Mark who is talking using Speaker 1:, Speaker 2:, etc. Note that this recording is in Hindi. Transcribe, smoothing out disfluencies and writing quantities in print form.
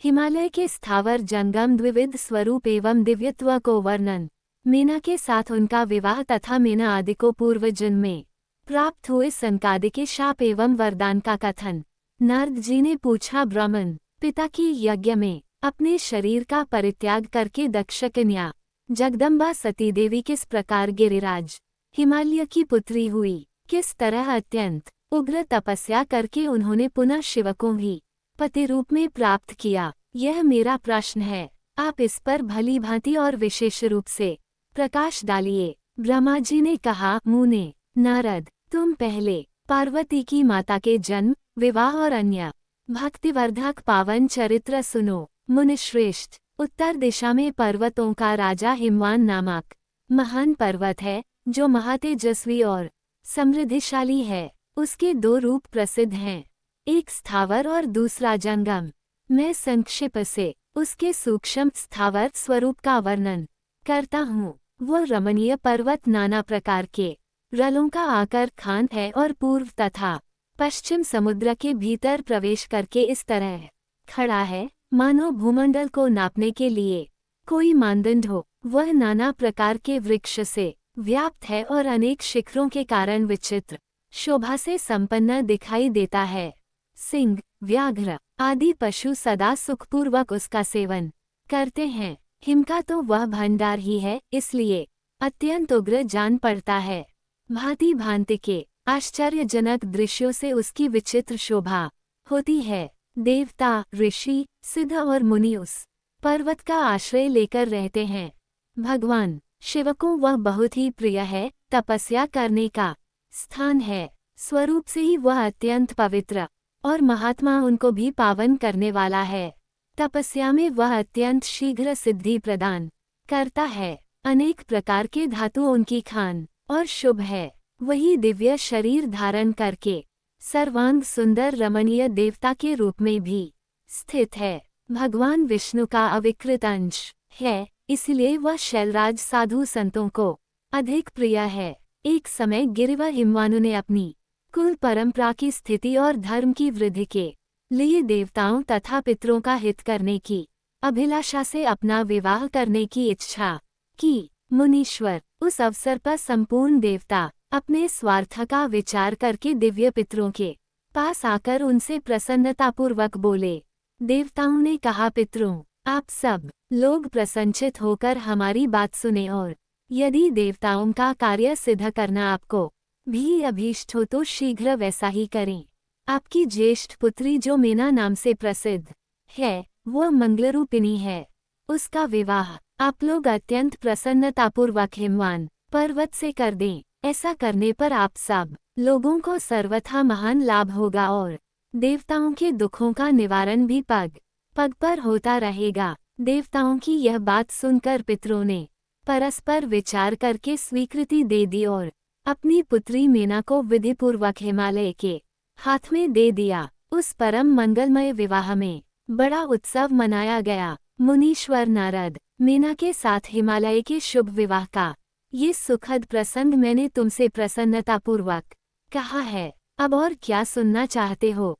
Speaker 1: हिमालय के स्थावर जंगम द्विविध स्वरूप एवं दिव्यत्व को वर्णन। मीना के साथ उनका विवाह तथा मीना आदि को पूर्व जन्म में प्राप्त हुए संकादि के शाप एवं वरदान का कथन। नारद जी ने पूछा, ब्राह्मण पिता की यज्ञ में अपने शरीर का परित्याग करके दक्ष कन्या जगदम्बा सती देवी किस प्रकार गिरिराज हिमालय की पुत्री हुई, किस तरह अत्यंत उग्र तपस्या करके उन्होंने पुनः शिव को ही पति रूप में प्राप्त किया, यह मेरा प्रश्न है। आप इस पर भली भांति और विशेष रूप से प्रकाश डालिए। ब्रह्मा जी ने कहा, मुने नारद, तुम पहले पार्वती की माता के जन्म, विवाह और अन्य भक्तिवर्धक पावन चरित्र सुनो। मुनिश्रेष्ठ, उत्तर दिशा में पर्वतों का राजा हिमवान नामक महान पर्वत है, जो महातेजस्वी और समृद्धिशाली है। उसके दो रूप प्रसिद्ध हैं, एक स्थावर और दूसरा जंगम। मैं संक्षेप से उसके सूक्ष्म स्थावर स्वरूप का वर्णन करता हूँ। वो रमणीय पर्वत नाना प्रकार के रलों का आकर खान है और पूर्व तथा पश्चिम समुद्र के भीतर प्रवेश करके इस तरह खड़ा है मानो भूमंडल को नापने के लिए कोई मानदंड हो। वह नाना प्रकार के वृक्ष से व्याप्त है और अनेक शिखरों के कारण विचित्र शोभा से संपन्न दिखाई देता है। सिंह, व्याघ्र आदि पशु सदा सुखपूर्वक उसका सेवन करते हैं। हिम का तो वह भंडार ही है, इसलिए अत्यंत उग्र जान पड़ता है। भांति भांति के आश्चर्यजनक दृश्यों से उसकी विचित्र शोभा होती है। देवता, ऋषि, सिद्ध और मुनि उस पर्वत का आश्रय लेकर रहते हैं। भगवान शिव को वह बहुत ही प्रिय है, तपस्या करने का स्थान है। स्वरूप से ही वह अत्यंत पवित्र और महात्मा उनको भी पावन करने वाला है। तपस्या में वह अत्यंत शीघ्र सिद्धि प्रदान करता है। अनेक प्रकार के धातु उनकी खान और शुभ है। वही दिव्य शरीर धारण करके सर्वांग सुंदर रमणीय देवता के रूप में भी स्थित है। भगवान विष्णु का अविकृत अंश है, इसलिए वह शैलराज साधु संतों को अधिक प्रिय है। एक समय गिरिवर हिमवानु ने अपनी कुल परंपरा की स्थिति और धर्म की वृद्धि के लिए देवताओं तथा पितरों का हित करने की अभिलाषा से अपना विवाह करने की इच्छा की। मुनीश्वर, उस अवसर पर संपूर्ण देवता अपने स्वार्थ का विचार करके दिव्य पितरों के पास आकर उनसे प्रसन्नतापूर्वक बोले। देवताओं ने कहा, पितरों, आप सब लोग प्रसन्नचित होकर हमारी बात सुने और यदि देवताओं का कार्य सिद्ध करना आपको भी अभीष्ट हो तो शीघ्र वैसा ही करें। आपकी ज्येष्ठ पुत्री जो मीना नाम से प्रसिद्ध है, वो मंगलरूपिणी है। उसका विवाह आप लोग अत्यंत प्रसन्नतापूर्वक हिमवान पर्वत से कर दें। ऐसा करने पर आप सब लोगों को सर्वथा महान लाभ होगा और देवताओं के दुखों का निवारण भी पग पग पर होता रहेगा। देवताओं की यह बात सुनकर पितरों ने परस्पर विचार करके स्वीकृति दे दी और अपनी पुत्री मीना को विधिपूर्वक हिमालय के हाथ में दे दिया। उस परम मंगलमय विवाह में बड़ा उत्सव मनाया गया। मुनीश्वर नारद, मीना के साथ हिमालय के शुभ विवाह का ये सुखद प्रसंग मैंने तुमसे प्रसन्नतापूर्वक कहा है। अब और क्या सुनना चाहते हो?